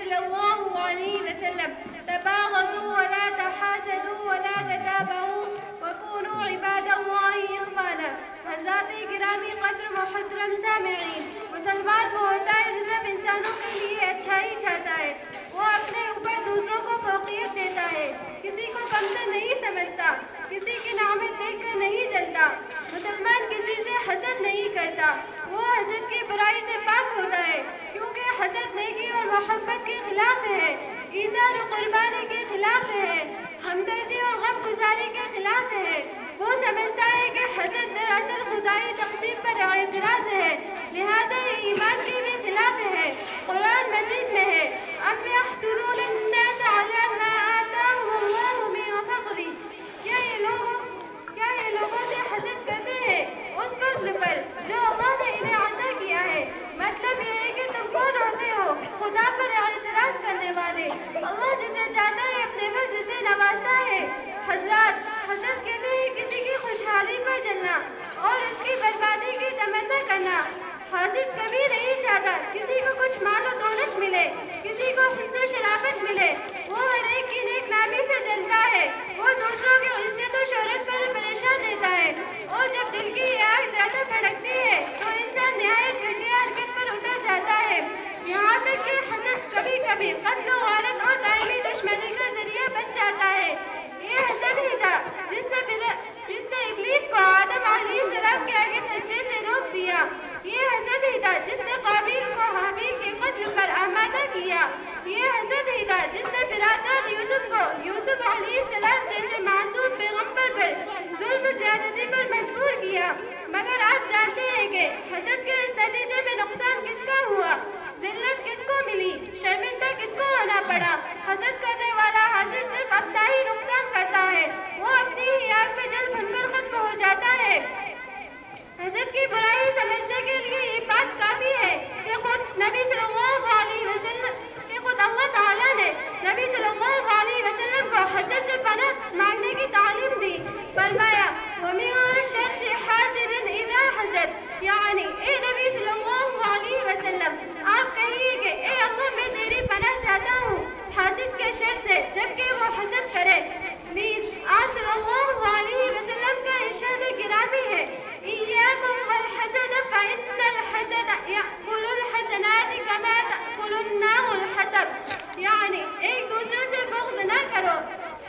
صلی اللہ علیہ وسلم تباغضوا ولا تحاسدوا ولا تتابعوا وكونوا عباد اللہ اخوانا۔ حضرات گرامی قدر محترم سامعین، مسلمان وہ ہوتا ہے جو سب انسانوں کے لیے اچھائی چاہتا ہے، وہ اپنے اوپر دوسروں کو فوقیت دیتا ہے، کسی کو کمتر نہیں سمجھتا، کسی کی نعمت دیکھ کر نہیں جلتا، مسلمان کسی سے حسد نہیں کرتا، وہ حسد کی برائی سے پاک ہوتا ہے، کیونکہ حسد نیکی اور محبت کے خلاف ہے، ایثار و قربانی کے خلاف ہے، ہمدردی اور غم گزاری کے خلاف ہے۔ وہ سمجھتا ہے کہ حسد دراصل خدائی تقسیم پر اعتراض ہے، لہذا یہ ایمان کے بھی خلاف ہے۔ قرآن مجید میں ہے ام یحسدون الناس علی ما آتاهم اللہ من فضلہ، کیا یہ لوگوں سے حسد کرتے ہیں اس فضل پر جو اللہ نے انہیں عطا کیا ہے۔ مطلب یہ ہے کہ تم کون ہوتے ہو خدا پر اعتراض کرنے والے؟ اللہ جسے چاہتا ہے اپنے فضل سے نوازتا ہے۔ حضرات، حسد کہتے ہیں کسی کی خوشحالی پر جلنا اور اس کی بربادی کی تمنا کرنا۔ حاسد کبھی نہیں چاہتا کسی کو کچھ مال و دولت ملے، کسی کو حسن شرافت ملے، وہ ہر ایک کی نیک نامی سے جلتا ہے، وہ دوسروں کی عزت و شہرت پر پریشان رہتا ہے، اور جب دل کی یہ آگ زیادہ بھڑکتی ہے تو انسان نہایت گھٹیا حرکت پر اتر جاتا ہے، یہاں تک کہ حسد کبھی کبھی قتل و غارت اور دائمی دشمنی کا ذریعہ بن جاتا ہے۔ یہ حسد ہی تھا جس نے ابلیس کو آدم علیہ السلام کے آگے سجدے سے روک دیا، یہ حسد ہی تھا جس نے قابیل کو حابیل کے قتل پر آمادہ کیا، یہ حسد ہی تھا جس نے برادران یوسف کو یوسف علیہ السلام جیسے معصوم پیغمبر پر ظلم و زیادتی پر مجبور کیا۔ مگر آپ جانتے ہیں کہ حسد کے اس نتیجے میں نقصان کس کا ہوا، ذلت کس کو ملی، شرمندہ کس کو ہونا پڑا؟ حسد کرنے والا حاسد صرف اپنا ہی نقصان کرتا ہے، وہ اپنی ہی آگ میں جل بھن کر ختم ہو جاتا ہے۔ حسد کی برائی سمجھنے کے لیے یہ بات کافی ہے کہ خود نبی صلی اللہ علیہ وسلم خود اللہ تعالیٰ نے نبی صلی اللہ علیہ وسلم کو حسد سے پناہ مانگنے کی تعلیم دی۔ فرمایا وَمِن شَرِّ حَاسِدٍ إِذَا حَسَدَ، یعنی اے نبی صلی اللہ علیہ وسلم آپ کہیے کہ اے اللہ میں تیری پناہ چاہتا ہوں حاسد کے شر سے جبکہ وہ حسد کرے۔ نیز آپ صلی اللہ علیہ وسلم کا ارشاد گرامی ہے إِيَّاكُمْ وَالْحَسَدَ فَإِنَّ الْحَسَدَ يَأْكُلُ الْحَسَنَاتِ كَمَا تَأْكُلُ النَّارُ الْحَطَبَ، یعنی ایک دوسرے سے بغض نہ کرو،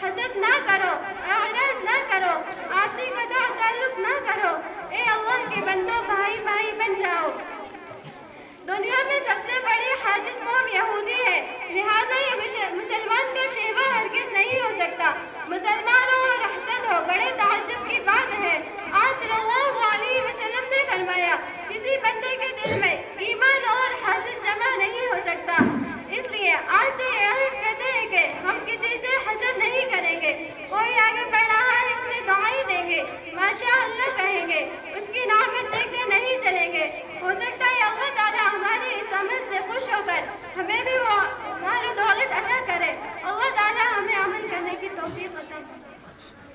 حسد نہ کرو، اعراض نہ کرو، آپسی قطع تعلق نہ کرو، اے اللہ کے بندوں بھائی بھائی بن جاؤ۔ دنیا میں سب سے بڑی حاسد قوم یہودی ہے، لہٰذا یہ مسلمان کا